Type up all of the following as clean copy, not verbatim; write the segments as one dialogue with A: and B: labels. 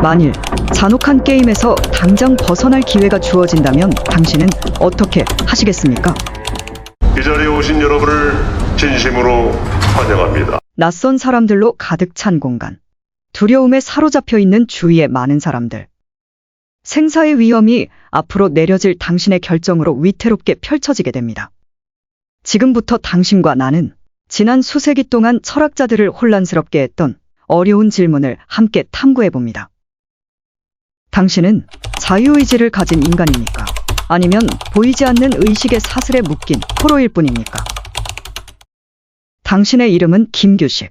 A: 만일 잔혹한 게임에서 당장 벗어날 기회가 주어진다면 당신은 어떻게 하시겠습니까?
B: 이 자리에 오신 여러분을 진심으로 환영합니다.
A: 낯선 사람들로 가득 찬 공간. 두려움에 사로잡혀 있는 주위의 많은 사람들. 생사의 위험이 앞으로 내려질 당신의 결정으로 위태롭게 펼쳐지게 됩니다. 지금부터 당신과 나는 지난 수세기 동안 철학자들을 혼란스럽게 했던 어려운 질문을 함께 탐구해 봅니다. 당신은 자유의지를 가진 인간입니까? 아니면 보이지 않는 의식의 사슬에 묶인 포로일 뿐입니까? 당신의 이름은 김규식.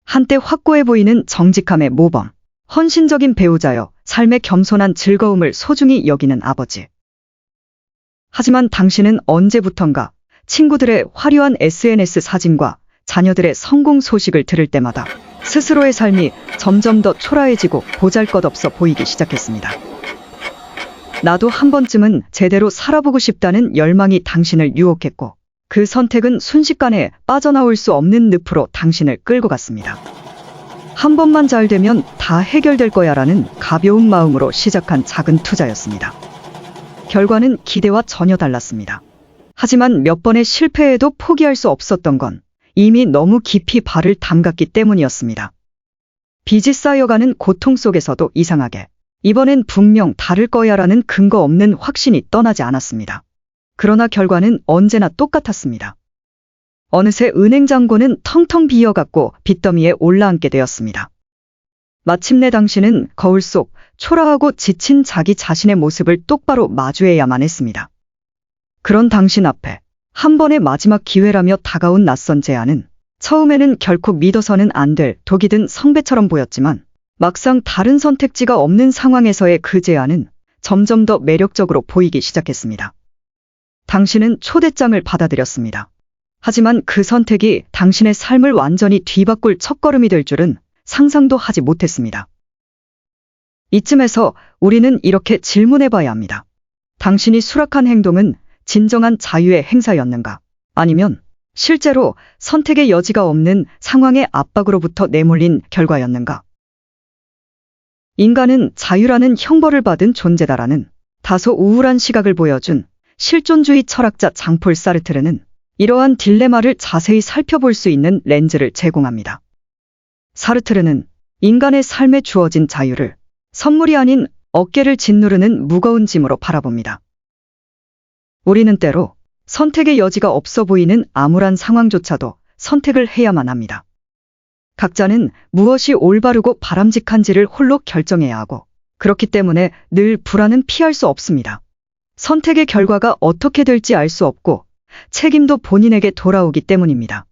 A: 한때 확고해 보이는 정직함의 모범, 헌신적인 배우자여 삶의 겸손한 즐거움을 소중히 여기는 아버지. 하지만 당신은 언제부턴가 친구들의 화려한 SNS 사진과 자녀들의 성공 소식을 들을 때마다 스스로의 삶이 점점 더 초라해지고 보잘것없어 보이기 시작했습니다. 나도 한 번쯤은 제대로 살아보고 싶다는 열망이 당신을 유혹했고 그 선택은 순식간에 빠져나올 수 없는 늪으로 당신을 끌고 갔습니다. 한 번만 잘 되면 다 해결될 거야라는 가벼운 마음으로 시작한 작은 투자였습니다. 결과는 기대와 전혀 달랐습니다. 하지만 몇 번의 실패에도 포기할 수 없었던 건 이미 너무 깊이 발을 담갔기 때문이었습니다. 빚이 쌓여가는 고통 속에서도 이상하게 이번엔 분명 다를 거야라는 근거 없는 확신이 떠나지 않았습니다. 그러나 결과는 언제나 똑같았습니다. 어느새 은행 잔고는 텅텅 비어갔고 빚더미에 올라앉게 되었습니다. 마침내 당신은 거울 속 초라하고 지친 자기 자신의 모습을 똑바로 마주해야만 했습니다. 그런 당신 앞에 한 번의 마지막 기회라며 다가온 낯선 제안은 처음에는 결코 믿어서는 안 될 독이 든 성배처럼 보였지만 막상 다른 선택지가 없는 상황에서의 그 제안은 점점 더 매력적으로 보이기 시작했습니다. 당신은 초대장을 받아들였습니다. 하지만 그 선택이 당신의 삶을 완전히 뒤바꿀 첫걸음이 될 줄은 상상도 하지 못했습니다. 이쯤에서 우리는 이렇게 질문해봐야 합니다. 당신이 수락한 행동은 진정한 자유의 행사였는가? 아니면 실제로 선택의 여지가 없는 상황의 압박으로부터 내몰린 결과였는가? 인간은 자유라는 형벌을 받은 존재다라는 다소 우울한 시각을 보여준 실존주의 철학자 장폴 사르트르는 이러한 딜레마를 자세히 살펴볼 수 있는 렌즈를 제공합니다. 사르트르는 인간의 삶에 주어진 자유를 선물이 아닌 어깨를 짓누르는 무거운 짐으로 바라봅니다. 우리는 때로 선택의 여지가 없어 보이는 암울한 상황조차도 선택을 해야만 합니다. 각자는 무엇이 올바르고 바람직한지를 홀로 결정해야 하고 그렇기 때문에 늘 불안은 피할 수 없습니다. 선택의 결과가 어떻게 될지 알 수 없고 책임도 본인에게 돌아오기 때문입니다.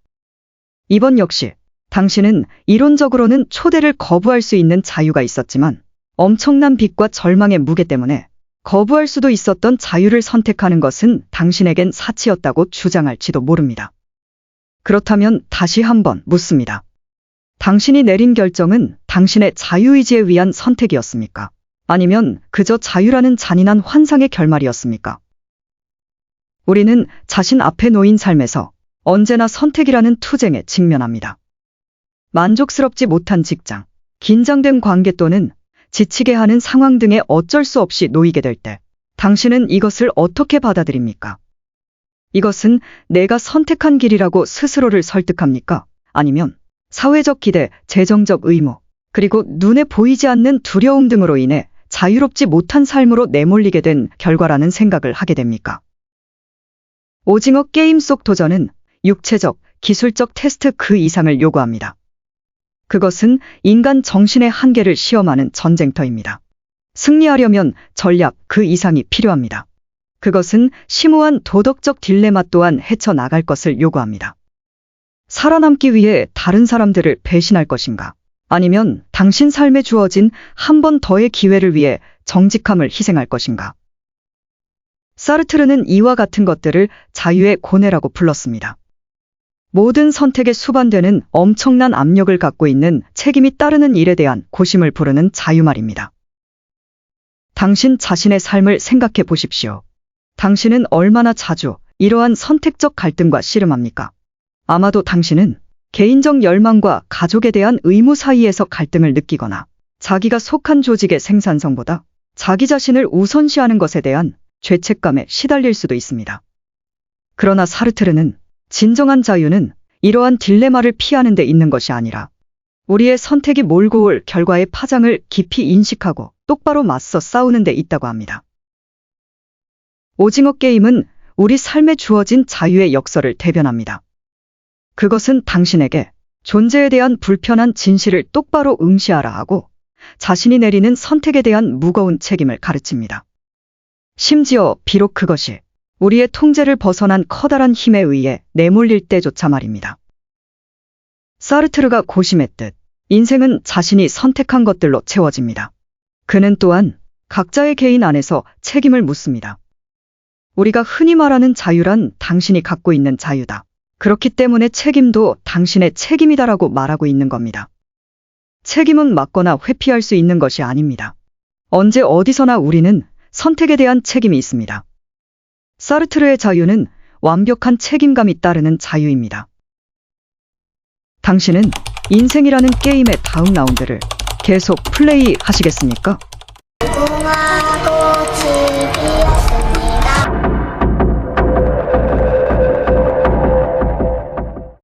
A: 이번 역시 당신은 이론적으로는 초대를 거부할 수 있는 자유가 있었지만 엄청난 빚과 절망의 무게 때문에 거부할 수도 있었던 자유를 선택하는 것은 당신에겐 사치였다고 주장할지도 모릅니다. 그렇다면 다시 한번 묻습니다. 당신이 내린 결정은 당신의 자유의지에 의한 선택이었습니까? 아니면 그저 자유라는 잔인한 환상의 결말이었습니까? 우리는 자신 앞에 놓인 삶에서 언제나 선택이라는 투쟁에 직면합니다. 만족스럽지 못한 직장, 긴장된 관계 또는 지치게 하는 상황 등에 어쩔 수 없이 놓이게 될 때 당신은 이것을 어떻게 받아들입니까? 이것은 내가 선택한 길이라고 스스로를 설득합니까? 아니면 사회적 기대, 재정적 의무, 그리고 눈에 보이지 않는 두려움 등으로 인해 자유롭지 못한 삶으로 내몰리게 된 결과라는 생각을 하게 됩니까? 오징어 게임 속 도전은 육체적, 기술적 테스트 그 이상을 요구합니다. 그것은 인간 정신의 한계를 시험하는 전쟁터입니다. 승리하려면 전략 그 이상이 필요합니다. 그것은 심오한 도덕적 딜레마 또한 헤쳐나갈 것을 요구합니다. 살아남기 위해 다른 사람들을 배신할 것인가? 아니면 당신 삶에 주어진 한 번 더의 기회를 위해 정직함을 희생할 것인가? 사르트르는 이와 같은 것들을 자유의 고뇌라고 불렀습니다. 모든 선택에 수반되는 엄청난 압력을 갖고 있는 책임이 따르는 일에 대한 고심을 부르는 자유 말입니다. 당신 자신의 삶을 생각해 보십시오. 당신은 얼마나 자주 이러한 선택적 갈등과 씨름합니까? 아마도 당신은 개인적 열망과 가족에 대한 의무 사이에서 갈등을 느끼거나 자기가 속한 조직의 생산성보다 자기 자신을 우선시하는 것에 대한 죄책감에 시달릴 수도 있습니다. 그러나 사르트르는 진정한 자유는 이러한 딜레마를 피하는 데 있는 것이 아니라 우리의 선택이 몰고 올 결과의 파장을 깊이 인식하고 똑바로 맞서 싸우는 데 있다고 합니다. 오징어 게임은 우리 삶에 주어진 자유의 역설을 대변합니다. 그것은 당신에게 존재에 대한 불편한 진실을 똑바로 응시하라 하고 자신이 내리는 선택에 대한 무거운 책임을 가르칩니다. 심지어 비록 그것이 우리의 통제를 벗어난 커다란 힘에 의해 내몰릴 때조차 말입니다. 사르트르가 고심했듯 인생은 자신이 선택한 것들로 채워집니다. 그는 또한 각자의 개인 안에서 책임을 묻습니다. 우리가 흔히 말하는 자유란 당신이 갖고 있는 자유다. 그렇기 때문에 책임도 당신의 책임이다라고 말하고 있는 겁니다. 책임은 막거나 회피할 수 있는 것이 아닙니다. 언제 어디서나 우리는 선택에 대한 책임이 있습니다. 사르트르의 자유는 완벽한 책임감이 따르는 자유입니다. 당신은 인생이라는 게임의 다음 라운드를 계속 플레이하시겠습니까?